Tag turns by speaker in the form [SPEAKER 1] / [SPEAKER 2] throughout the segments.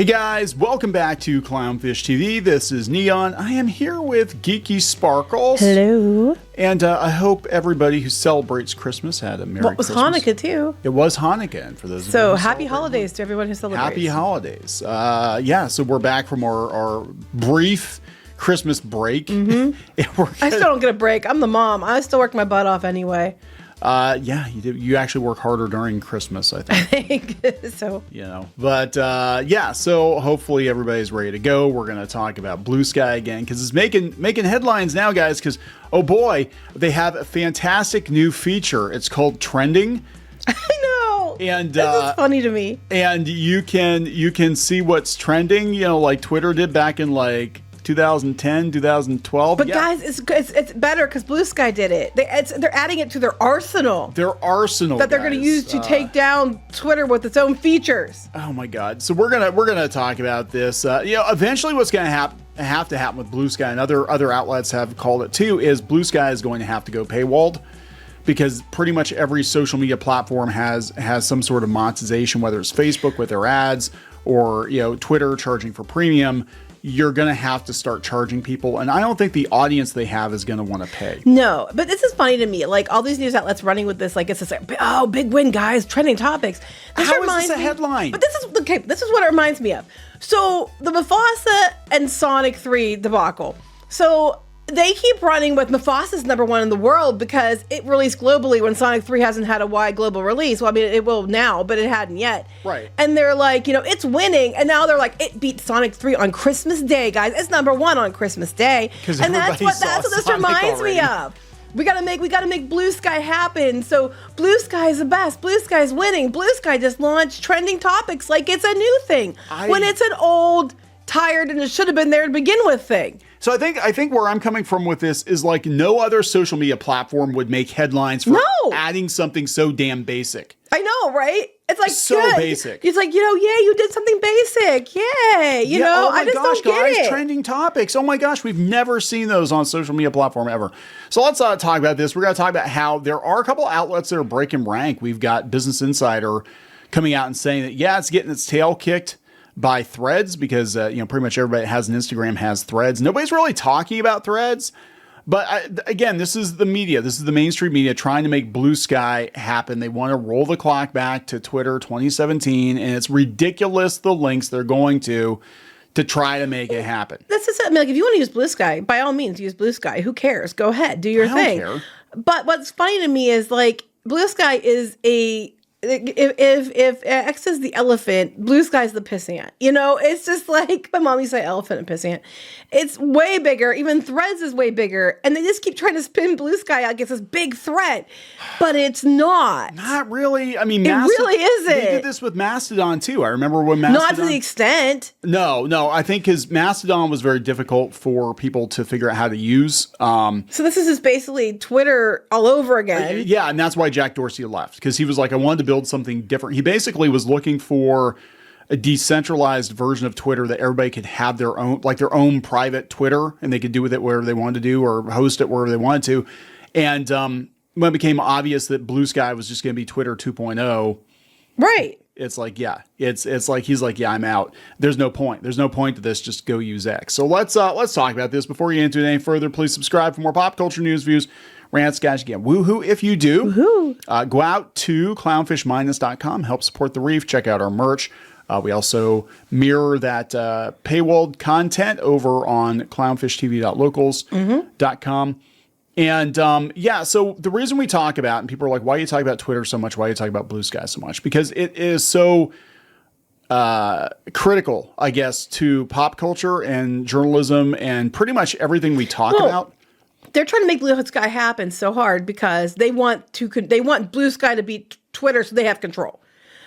[SPEAKER 1] Hey guys, welcome back to Clownfish TV. This is Kneon. I am here with Geeky Sparkles.
[SPEAKER 2] Hello.
[SPEAKER 1] And I hope everybody who celebrates Christmas had a Merry Christmas.
[SPEAKER 2] It was Hanukkah too.
[SPEAKER 1] It was Hanukkah, and for those of you
[SPEAKER 2] So
[SPEAKER 1] who
[SPEAKER 2] happy
[SPEAKER 1] celebrate,
[SPEAKER 2] holidays to everyone who celebrates.
[SPEAKER 1] Happy holidays. Yeah, so we're back from our brief Christmas break.
[SPEAKER 2] I still don't get a break. I'm the mom. I still work my butt off anyway.
[SPEAKER 1] Yeah, you do. You actually work harder during Christmas, I think.
[SPEAKER 2] So,
[SPEAKER 1] you know, but yeah, so hopefully everybody's ready to go. We're going to talk about Bluesky again because it's making headlines now, guys, because oh boy, they have a fantastic new feature. It's called trending.
[SPEAKER 2] I know.
[SPEAKER 1] And
[SPEAKER 2] this is funny to me.
[SPEAKER 1] And you can see what's trending, you know, like Twitter did back in like 2010, 2012.
[SPEAKER 2] But guys, it's better because Bluesky did it. They're adding it to their arsenal.
[SPEAKER 1] Their arsenal
[SPEAKER 2] that they're going to use to take down Twitter with its own features.
[SPEAKER 1] Oh my God! So we're gonna talk about this. You know, eventually, what's going to have to happen with Bluesky, and other outlets have called it too, is Bluesky is going to have to go paywalled. Because pretty much every social media platform has some sort of monetization, whether it's Facebook with their ads or, you know, Twitter charging for premium. You're going to have to start charging people. And I don't think the audience they have is going to want to pay.
[SPEAKER 2] No, but this is funny to me. Like all these news outlets running with this, like it's just like, oh, big win, guys, trending topics.
[SPEAKER 1] How is this a headline?
[SPEAKER 2] But this is what it reminds me of. So the Mufasa and Sonic 3 debacle. So they keep running with Mufasa's #1 in the world because it released globally when Sonic 3 hasn't had a wide global release. Well, I mean, it will now, but it hadn't yet.
[SPEAKER 1] Right.
[SPEAKER 2] And they're like, you know, it's winning. And now they're like, it beat Sonic 3 on Christmas Day, guys. It's #1 on Christmas Day.
[SPEAKER 1] And
[SPEAKER 2] that's what this reminds me of. We gotta make Bluesky happen. So Bluesky is the best. Bluesky is winning. Bluesky just launched trending topics like it's a new thing. When it's an old, tired, and it should have been there to begin with thing.
[SPEAKER 1] So I think where I'm coming from with this is like no other social media platform would make headlines for adding something so damn basic.
[SPEAKER 2] I know, right? It's like
[SPEAKER 1] so
[SPEAKER 2] good.
[SPEAKER 1] basic.
[SPEAKER 2] It's like, you know, yeah, you did something basic. Yay. You know,
[SPEAKER 1] oh my
[SPEAKER 2] I just
[SPEAKER 1] gosh,
[SPEAKER 2] don't get
[SPEAKER 1] guys,
[SPEAKER 2] it.
[SPEAKER 1] trending topics. Oh my gosh, we've never seen those on social media platform ever. So let's talk about this. We're going to talk about how there are a couple outlets that are breaking rank. We've got Business Insider coming out and saying that, yeah, it's getting its tail kicked by Threads because, you know, pretty much everybody that has an Instagram has Threads. Nobody's really talking about Threads. But again, this is the media. This is the mainstream media trying to make Bluesky happen. They want to roll the clock back to Twitter 2017. And it's ridiculous the links they're going to try to make it happen.
[SPEAKER 2] That's just, I mean, like, if you want to use Bluesky, by all means, use Bluesky. Who cares? Go ahead. Do your thing. I don't care. But what's funny to me is, like, Bluesky is a... If X is the elephant, Bluesky's the pissant. You know, it's just like my mom used to say elephant and pissant. It's way bigger. Even Threads is way bigger. And they just keep trying to spin Bluesky out against this big threat. But it's not.
[SPEAKER 1] Not really. I mean,
[SPEAKER 2] it really isn't.
[SPEAKER 1] They did this with Mastodon too. I remember when Mastodon...
[SPEAKER 2] Not to the extent.
[SPEAKER 1] No. I think because Mastodon was very difficult for people to figure out how to use.
[SPEAKER 2] So this is just basically Twitter all over again.
[SPEAKER 1] Yeah, and that's why Jack Dorsey left. Because he was like, I wanted to build something different. He basically was looking for a decentralized version of Twitter that everybody could have their own private Twitter, and they could do with it whatever they wanted to do or host it wherever they wanted to. And when it became obvious that Bluesky was just going to be Twitter 2.0,
[SPEAKER 2] right?
[SPEAKER 1] It's like, yeah, it's like he's like, yeah, I'm out. There's no point. There's no point to this. Just go use X. So let's talk about this. Before we get into it any further, please subscribe for more pop culture news, views, rants, guys. Again, woohoo if you do.
[SPEAKER 2] Woohoo.
[SPEAKER 1] Go out to clownfishminus.com. Help support the reef. Check out our merch. We also mirror that paywalled content over on clownfishtv.locals.com. And yeah, so the reason we talk about, and people are like, why are you talking about Twitter so much? Why are you talking about Bluesky so much? Because it is so critical, I guess, to pop culture and journalism and pretty much everything we talk about.
[SPEAKER 2] They're trying to make Bluesky happen so hard because they want Bluesky to beat Twitter so they have control.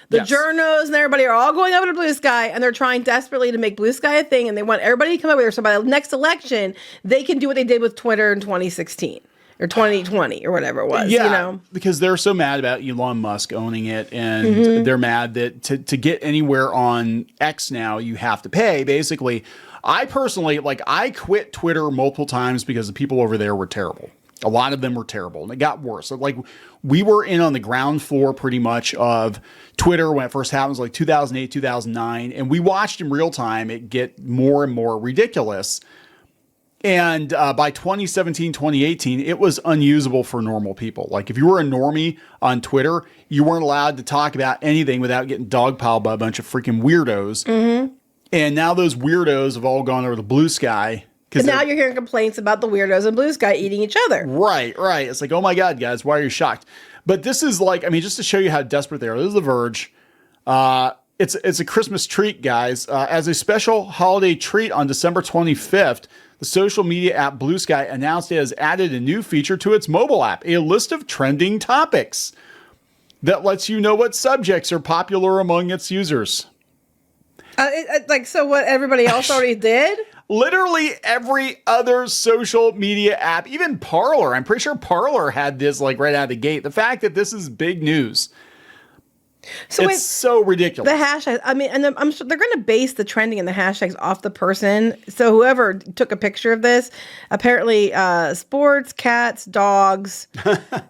[SPEAKER 2] The journos and everybody are all going over to Bluesky, and they're trying desperately to make Bluesky a thing, and they want everybody to come over there so by the next election, they can do what they did with Twitter in 2016 or 2020 or whatever it was.
[SPEAKER 1] Yeah,
[SPEAKER 2] you know?
[SPEAKER 1] Because they're so mad about Elon Musk owning it, and they're mad that to get anywhere on X now, you have to pay. Basically, I personally, I quit Twitter multiple times because the people over there were terrible. A lot of them were terrible, and it got worse. So like we were in on the ground floor pretty much of Twitter when it first happened, it was like 2008, 2009. And we watched in real time it get more and more ridiculous. And by 2017, 2018, it was unusable for normal people. Like if you were a normie on Twitter, you weren't allowed to talk about anything without getting dogpiled by a bunch of freaking weirdos. Mm-hmm. And now those weirdos have all gone over to Bluesky.
[SPEAKER 2] But now you're hearing complaints about the weirdos and Bluesky eating each other.
[SPEAKER 1] Right. It's like, oh my God, guys, why are you shocked? But this is like, I mean, just to show you how desperate they are. This is The Verge. It's a Christmas treat, guys. As a special holiday treat on December 25th, the social media app Bluesky announced it has added a new feature to its mobile app, a list of trending topics that lets you know what subjects are popular among its users.
[SPEAKER 2] So what everybody else already did?
[SPEAKER 1] Literally every other social media app, even Parler. I'm pretty sure Parler had this like right out of the gate. The fact that this is big news. So it's so ridiculous.
[SPEAKER 2] The hashtags, I mean, and I'm sure they're going to base the trending and the hashtags off the person. So whoever took a picture of this, apparently sports, cats, dogs,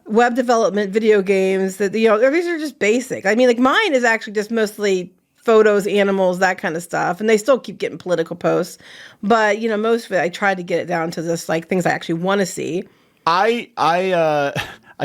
[SPEAKER 2] web development, video games, that, you know, these are just basic. I mean, like mine is actually just mostly photos, animals, that kind of stuff. And they still keep getting political posts. But, you know, most of it, I tried to get it down to just like things I actually want to see.
[SPEAKER 1] I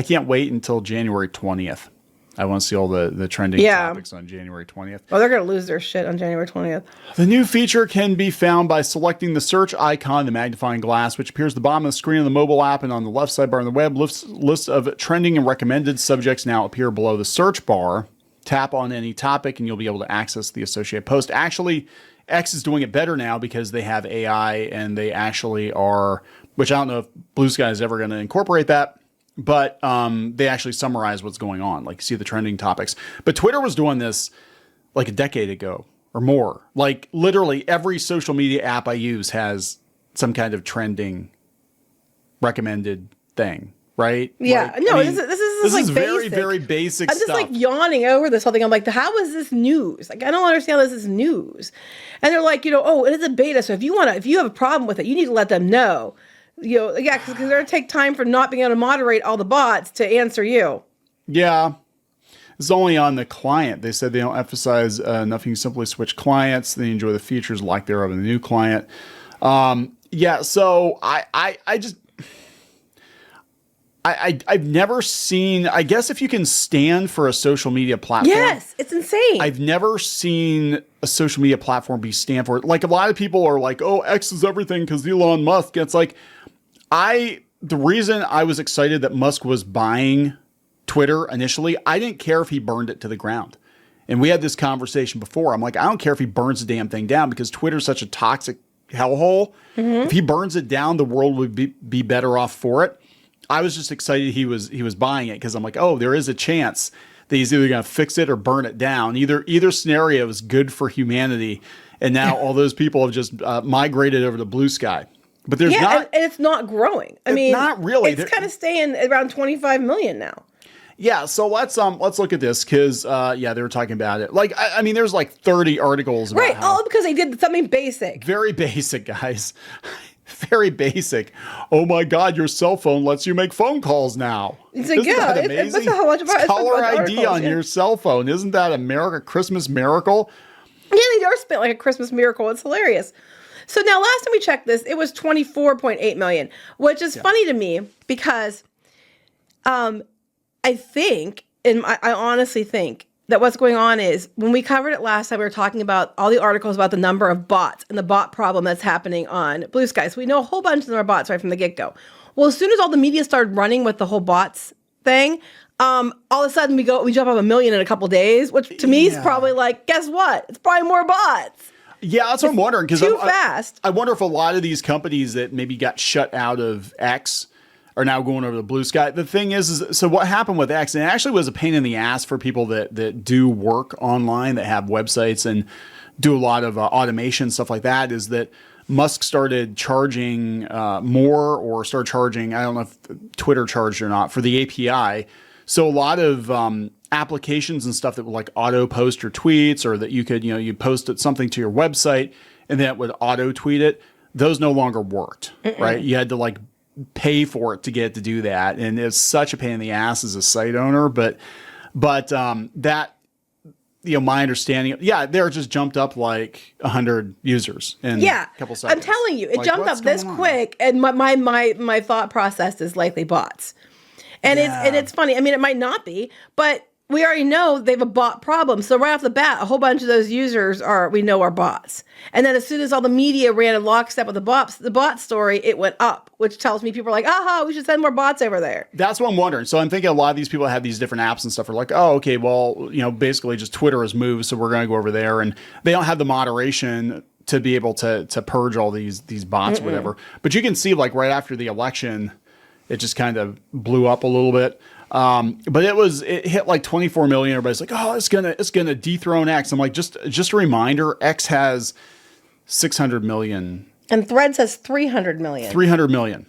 [SPEAKER 1] can't wait until January 20th. I want to see all the trending topics on January 20th.
[SPEAKER 2] Oh, they're going to lose their shit on January 20th.
[SPEAKER 1] The new feature can be found by selecting the search icon, the magnifying glass, which appears at the bottom of the screen on the mobile app and on the left sidebar on the web. Lists of trending and recommended subjects now appear below the search bar. Tap on any topic and you'll be able to access the associated post. Actually, X is doing it better now because they have AI and they actually are, which I don't know if Bluesky is ever going to incorporate that. But they actually summarize what's going on, like see the trending topics. But Twitter was doing this like a decade ago or more. Like literally every social media app I use has some kind of trending recommended thing, right?
[SPEAKER 2] Yeah,
[SPEAKER 1] like,
[SPEAKER 2] no,
[SPEAKER 1] I mean,
[SPEAKER 2] this is like
[SPEAKER 1] very,
[SPEAKER 2] basic.
[SPEAKER 1] very basic
[SPEAKER 2] I'm just
[SPEAKER 1] stuff.
[SPEAKER 2] like yawning over this whole thing. I'm like, how is this news? Like, I don't understand how this is news. And they're like, you know, oh, it is a beta. So if you have a problem with it, you need to let them know. You know, yeah, because they're going to take time for not being able to moderate all the bots to answer you.
[SPEAKER 1] Yeah. It's only on the client. They said they don't emphasize enough. You can simply switch clients. They enjoy the features like thereof in the new client. Yeah, so I've never seen, I guess if you can stand for a social media platform.
[SPEAKER 2] Yes, it's insane.
[SPEAKER 1] I've never seen a social media platform be stand for it. Like a lot of people are like, oh, X is everything because Elon Musk. It's like, the reason I was excited that Musk was buying Twitter initially, I didn't care if he burned it to the ground. And we had this conversation before. I'm like, I don't care if he burns the damn thing down because Twitter's such a toxic hellhole. Mm-hmm. If he burns it down, the world would be better off for it. I was just excited he was buying it because I'm like, oh, there is a chance that he's either going to fix it or burn it down. Either scenario is good for humanity. And now all those people have just migrated over to Bluesky. But there's not,
[SPEAKER 2] and it's not growing. I mean,
[SPEAKER 1] not really.
[SPEAKER 2] It's kind of staying around 25 million now.
[SPEAKER 1] Yeah, so let's look at this because they were talking about it. Like I mean, there's like 30 articles about
[SPEAKER 2] all because they did something basic.
[SPEAKER 1] Very basic, guys. Very basic. Oh my God, your cell phone lets you make phone calls now.
[SPEAKER 2] It's like, yeah,
[SPEAKER 1] it's how much caller ID on your cell phone. Isn't that a Christmas miracle?
[SPEAKER 2] Yeah, they are spent like a Christmas miracle. It's hilarious. So now last time we checked this, it was 24.8 million, which is funny to me because I think, and I honestly think that what's going on is when we covered it last time, we were talking about all the articles about the number of bots and the bot problem that's happening on Bluesky. So we know a whole bunch of them are bots right from the get-go. Well, as soon as all the media started running with the whole bots thing, all of a sudden we jump up 1 million in a couple days, which to me is probably like, guess what? It's probably more bots.
[SPEAKER 1] Yeah, that's what I'm wondering.
[SPEAKER 2] Too fast.
[SPEAKER 1] I wonder if a lot of these companies that maybe got shut out of X are now going over to Bluesky. The thing is so what happened with X, and it actually was a pain in the ass for people that do work online, that have websites and do a lot of automation, stuff like that, is that Musk started charging more or started charging, I don't know if Twitter charged or not, for the API. So a lot of applications and stuff that would like auto post your tweets, or that you could, you posted something to your website and then it would auto tweet it. Those no longer worked, right? You had to like pay for it to get to do that. And it's such a pain in the ass as a site owner. But that, my understanding, they're just jumped up like 100 users in a couple seconds.
[SPEAKER 2] I'm telling you, it jumped up this quick. And my thought process is likely bots. And it's funny. I mean, it might not be, but we already know they have a bot problem. So right off the bat, a whole bunch of those users are bots. And then as soon as all the media ran in lockstep with the bot story, it went up, which tells me people are like, aha, we should send more bots over there.
[SPEAKER 1] That's what I'm wondering. So I'm thinking a lot of these people that have these different apps and stuff are like, oh, okay, well, basically just Twitter has moved, so we're going to go over there. And they don't have the moderation to be able to purge all these bots or whatever. But you can see like right after the election, it just kind of blew up a little bit. But it hit like 24 million. Everybody's like, oh, it's gonna dethrone X. I'm like, just a reminder, X has 600 million.
[SPEAKER 2] And Threads has 300 million.
[SPEAKER 1] 300 million.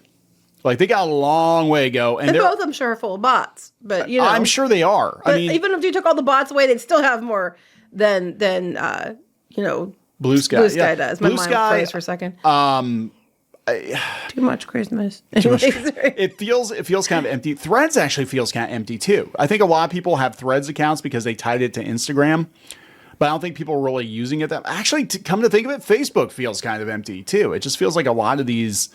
[SPEAKER 1] Like they got a long way to go. And
[SPEAKER 2] both of them sure are full of bots. But
[SPEAKER 1] I'm sure they are.
[SPEAKER 2] But I mean, even if you took all the bots away, they'd still have more than Bluesky.
[SPEAKER 1] Bluesky
[SPEAKER 2] does. My mind froze for a second. Too much Christmas.
[SPEAKER 1] It feels kind of empty. Threads actually feels kind of empty too. I think a lot of people have Threads accounts because they tied it to Instagram, but I don't think people are really using it. Actually, to come to think of it, Facebook feels kind of empty too. It just feels like a lot of these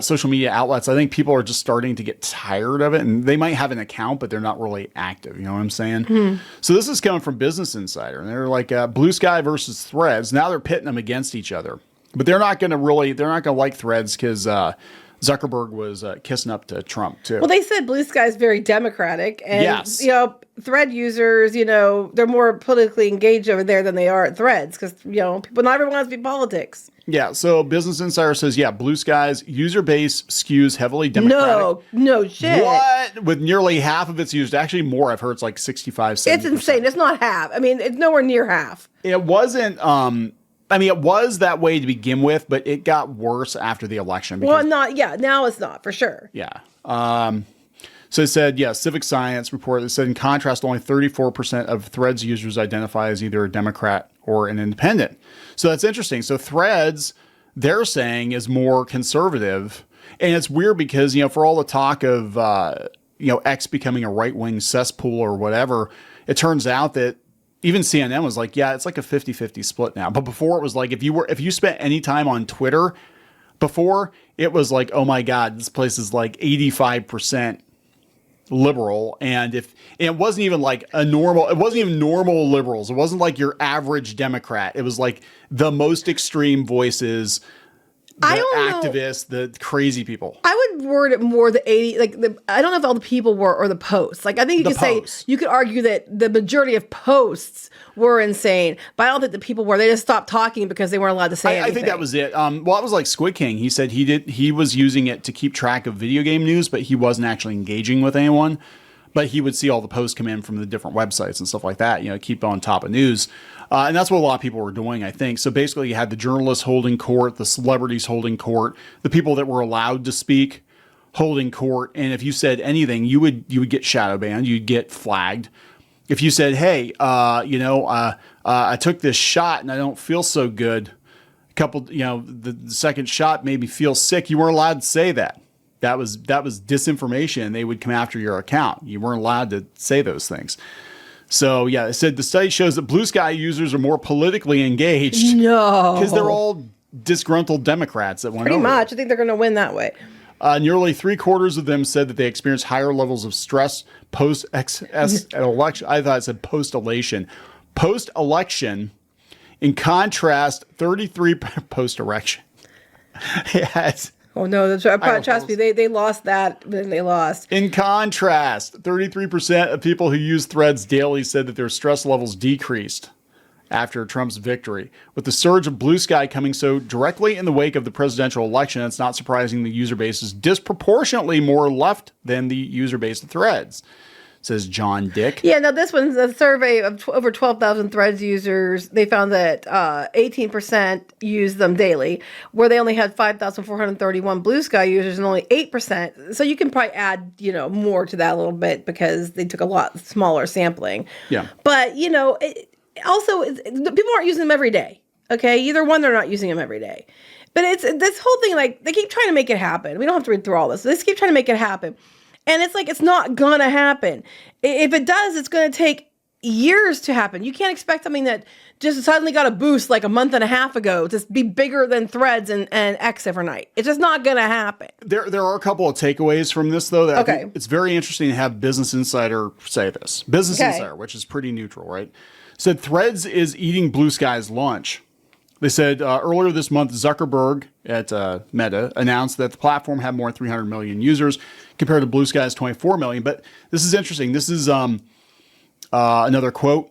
[SPEAKER 1] social media outlets, I think people are just starting to get tired of it, and they might have an account, but they're not really active. You know what I'm saying? Mm-hmm. So this is coming from Business Insider, and they're like Bluesky versus Threads. Now they're pitting them against each other. But they're not going to like Threads because Zuckerberg was kissing up to Trump too.
[SPEAKER 2] Well, they said Bluesky is very democratic, and Thread users, they're more politically engaged over there than they are at Threads because people not everyone wants to be politics.
[SPEAKER 1] Yeah. So Business Insider says, Bluesky's user base skews heavily democratic.
[SPEAKER 2] No shit.
[SPEAKER 1] What? With nearly half of its users, actually more. I've heard it's like 65, 70%.
[SPEAKER 2] It's insane. It's not half. I mean, it's nowhere near half.
[SPEAKER 1] It wasn't. It was that way to begin with, but it got worse after the election.
[SPEAKER 2] Now it's not, for sure.
[SPEAKER 1] Yeah. So it said, Civic Science report that said, in contrast, only 34% of Threads users identify as either a Democrat or an independent. So that's interesting. So Threads, they're saying, is more conservative. And it's weird because, for all the talk of, X becoming a right-wing cesspool or whatever, it turns out that even CNN was like, it's like a 50-50 split now. But before it was like, if you spent any time on Twitter before, it was like, oh my God, this place is like 85% liberal. And it wasn't even like it wasn't even normal liberals. It wasn't like your average Democrat. It was like the most extreme voices, the activists, the crazy people.
[SPEAKER 2] I would word it more the 80, I don't know if all the people were or the posts. Like, I think you could argue that the majority of posts were insane, but I don't think the people were. They just stopped talking because they weren't allowed to say anything.
[SPEAKER 1] I think that was it. It was like Squid King. He said he was using it to keep track of video game news, but he wasn't actually engaging with anyone. But he would see all the posts come in from the different websites and stuff like that, keep on top of news. And that's what a lot of people were doing, I think. So basically you had the journalists holding court, the celebrities holding court, the people that were allowed to speak holding court. And if you said anything, you would get shadow banned, you'd get flagged. If you said, hey, I took this shot and I don't feel so good, the second shot made me feel sick, you weren't allowed to say that. That was disinformation, and they would come after your account. You weren't allowed to say those things. So, it said the study shows that Bluesky users are more politically engaged.
[SPEAKER 2] No.
[SPEAKER 1] Because they're all disgruntled Democrats that went
[SPEAKER 2] Pretty
[SPEAKER 1] over
[SPEAKER 2] much.
[SPEAKER 1] it.
[SPEAKER 2] I think they're going to win that way.
[SPEAKER 1] Nearly 3/4 of them said that they experienced higher levels of stress post-election. I thought it said post-elation. Post-election, in contrast, 33 post-election. Yes.
[SPEAKER 2] Oh, no, that's right. Trust me, they lost that, then they lost.
[SPEAKER 1] In contrast, 33% of people who use Threads daily said that their stress levels decreased after Trump's victory. With the surge of Bluesky coming so directly in the wake of the presidential election, it's not surprising the user base is disproportionately more left than the user base of Threads, says John Dick.
[SPEAKER 2] Yeah, now this one's a survey of over 12,000 Threads users. They found that 18% use them daily, where they only had 5,431 Bluesky users and only 8%. So you can probably add, more to that a little bit because they took a lot smaller sampling.
[SPEAKER 1] Yeah.
[SPEAKER 2] But, people aren't using them every day. Okay, either one, they're not using them every day. But it's this whole thing, like, they keep trying to make it happen. We don't have to read through all this. They just keep trying to make it happen. And it's like, it's not gonna happen. If it does, it's gonna take years to happen. You can't expect something that just suddenly got a boost like a month and a half ago to be bigger than Threads and X overnight. It's just not gonna happen.
[SPEAKER 1] There are a couple of takeaways from this, though. That I think it's very interesting to have Business Insider say this. Business Insider, which is pretty neutral, right? Said Threads is eating Bluesky's lunch. They said earlier this month, Zuckerberg at Meta announced that the platform had more than 300 million users compared to Bluesky's 24 million. But this is interesting. This is another quote.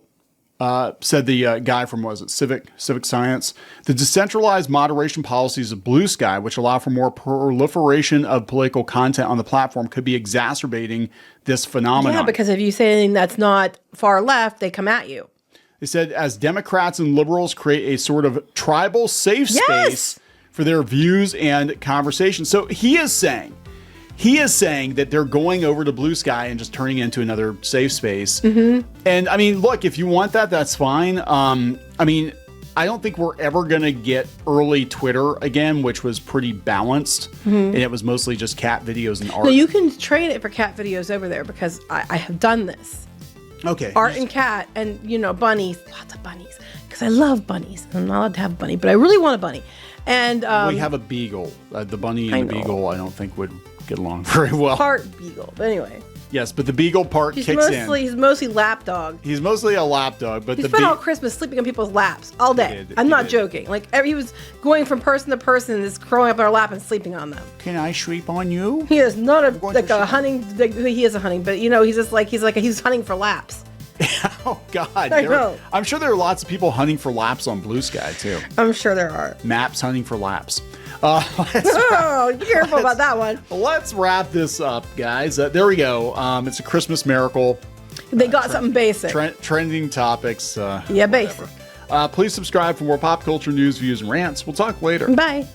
[SPEAKER 1] Said the guy from, what was it, Civic Science. The decentralized moderation policies of Bluesky, which allow for more proliferation of political content on the platform, could be exacerbating this phenomenon.
[SPEAKER 2] Yeah, because if you say anything that's not far left, they come at you.
[SPEAKER 1] They said, as Democrats and liberals create a sort of tribal safe space for their views and conversations. So he is saying that they're going over to Bluesky and just turning it into another safe space. Mm-hmm. And I mean, look, if you want that, that's fine. I mean, I don't think we're ever going to get early Twitter again, which was pretty balanced. Mm-hmm. And it was mostly just cat videos and art.
[SPEAKER 2] No, you can trade it for cat videos over there because I have done this.
[SPEAKER 1] Okay.
[SPEAKER 2] Art and cat and, bunnies. Lots of bunnies. Because I love bunnies. I'm not allowed to have a bunny, but I really want a bunny. And
[SPEAKER 1] we have a beagle. The bunny and the beagle, I don't think would get along very well.
[SPEAKER 2] Part beagle. But anyway.
[SPEAKER 1] Yes, but the beagle part kicks in.
[SPEAKER 2] He's mostly lapdog.
[SPEAKER 1] He's mostly a lapdog, but
[SPEAKER 2] he spent all Christmas sleeping on people's laps all day. I'm not joking. Like he was going from person to person, just curling up in our lap and sleeping on them.
[SPEAKER 1] Can I sleep on you?
[SPEAKER 2] He is not a hunting. He is a hunting, but he's just he's hunting for laps.
[SPEAKER 1] Oh God!
[SPEAKER 2] I know.
[SPEAKER 1] I'm sure there are lots of people hunting for laps on Bluesky too.
[SPEAKER 2] I'm sure there are.
[SPEAKER 1] Maps hunting for laps.
[SPEAKER 2] Careful about that one.
[SPEAKER 1] Let's wrap this up, guys. There we go. It's a Christmas miracle.
[SPEAKER 2] They got something basic.
[SPEAKER 1] Trending topics.
[SPEAKER 2] Basic.
[SPEAKER 1] Please subscribe for more pop culture news, views, and rants. We'll talk later.
[SPEAKER 2] Bye.